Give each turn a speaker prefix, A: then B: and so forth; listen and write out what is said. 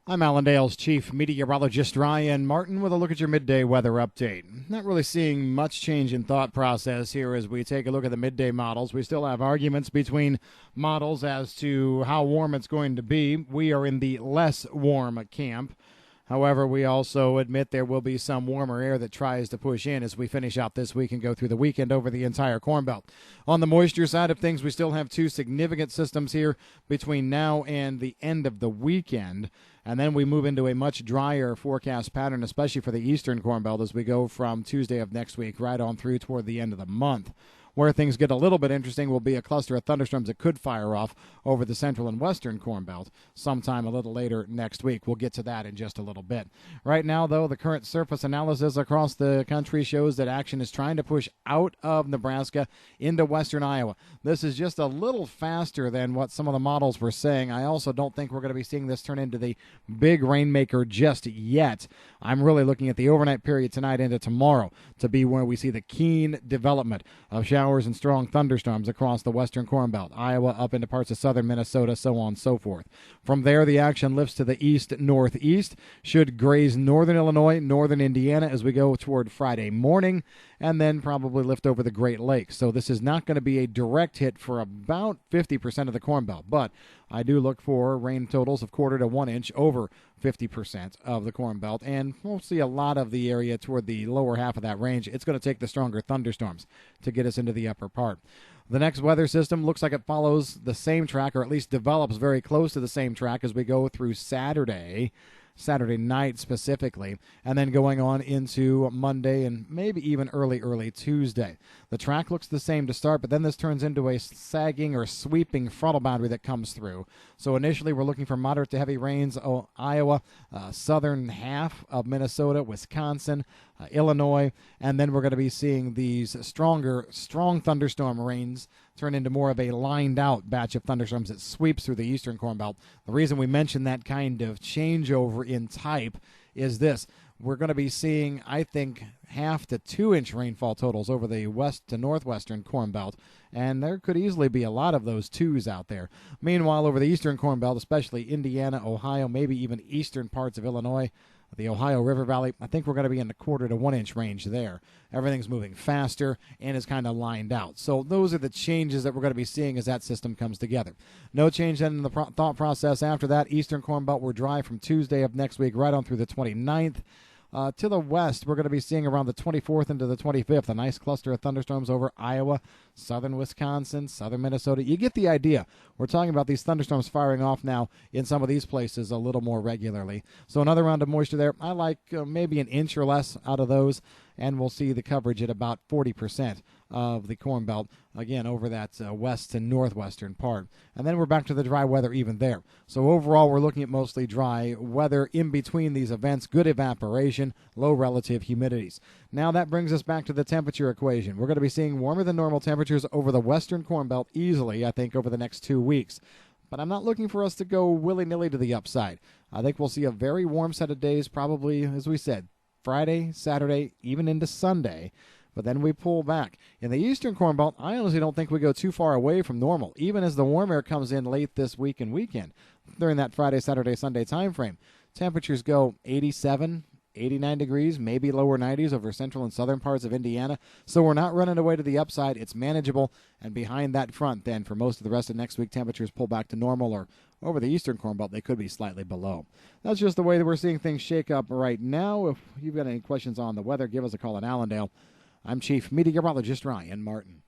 A: I'm Allendale's chief meteorologist Ryan Martin with a look at your midday weather update. Not really seeing much change in thought process here as we take a look at the midday models. We still have arguments between models as to how warm it's going to be. We are in the less warm camp. However, we also admit there will be some warmer air that tries to push in as we finish out this week and go through the weekend over the entire Corn Belt. On the moisture side of things, we still have two significant systems here between now and the end of the weekend. And then we move into a much drier forecast pattern, especially for the eastern Corn Belt, as we go from Tuesday of next week right on through toward the end of the month. Where things get a little bit interesting will be a cluster of thunderstorms that could fire off over the central and western Corn Belt sometime a little later next week. We'll get to that in just a little bit. Right now, though, the current surface analysis across the country shows that action is trying to push out of Nebraska into western Iowa. This is just a little faster than what some of the models were saying. I also don't think we're going to be seeing this turn into the big rainmaker just yet. I'm really looking at the overnight period tonight into tomorrow to be where we see the keen development of showers and strong thunderstorms across the western Corn Belt, Iowa up into parts of southern Minnesota, so on and so forth. From there, the action lifts to the east-northeast, should graze northern Illinois, northern Indiana as we go toward Friday morning, and then probably lift over the Great Lakes. So this is not going to be a direct hit for about 50% of the Corn Belt, but I do look for rain totals of 1/4 to 1 inch over 50% of the Corn Belt, and we'll see a lot of the area toward the lower half of that range. It's going to take the stronger thunderstorms to get us into the upper part. The next weather system looks like it follows the same track, or at least develops very close to the same track as we go through Saturday night specifically, and then going on into Monday and maybe even early Tuesday. The track looks the same to start, but then this turns into a sagging or sweeping frontal boundary that comes through. So initially we're looking for moderate to heavy rains, Iowa, southern half of Minnesota, Wisconsin, Illinois, and then we're going to be seeing these strong thunderstorm rains turn into more of a lined out batch of thunderstorms that sweeps through the eastern Corn Belt. The reason we mention that kind of changeover in type is this. We're going to be seeing, I think, 1/2 to 2 inch rainfall totals over the west to northwestern Corn Belt, and there could easily be a lot of those twos out there. Meanwhile, over the eastern Corn Belt, especially Indiana, Ohio, maybe even eastern parts of Illinois, the Ohio River Valley, I think we're going to be in the 1/4 to 1 inch range there. Everything's moving faster and is kind of lined out. So those are the changes that we're going to be seeing as that system comes together. No change then in the thought process after that. Eastern Corn Belt, we're dry from Tuesday of next week right on through the 29th. To the west, we're going to be seeing around the 24th into the 25th, a nice cluster of thunderstorms over Iowa, southern Wisconsin, southern Minnesota. You get the idea. We're talking about these thunderstorms firing off now in some of these places a little more regularly. So another round of moisture there. I like maybe an inch or less out of those, and we'll see the coverage at about 40% of the Corn Belt, again, over that west to northwestern part. And then we're back to the dry weather even there. So overall, we're looking at mostly dry weather in between these events, good evaporation, low relative humidities. Now that brings us back to the temperature equation. We're going to be seeing warmer than normal temperatures over the western Corn Belt easily, I think, over the next 2 weeks. But I'm not looking for us to go willy-nilly to the upside. I think we'll see a very warm set of days, probably, as we said, Friday, Saturday, even into Sunday. But then we pull back. In the eastern Corn Belt, I honestly don't think we go too far away from normal, even as the warm air comes in late this week and weekend. During that Friday, Saturday, Sunday time frame, temperatures go 87, 89 degrees, maybe lower 90s over central and southern parts of Indiana. So we're not running away to the upside. It's manageable. And behind that front, then, for most of the rest of next week, temperatures pull back to normal, or over the eastern Corn Belt, they could be slightly below. That's just the way that we're seeing things shake up right now. If you've got any questions on the weather, give us a call in Allendale. I'm Chief Meteorologist Ryan Martin.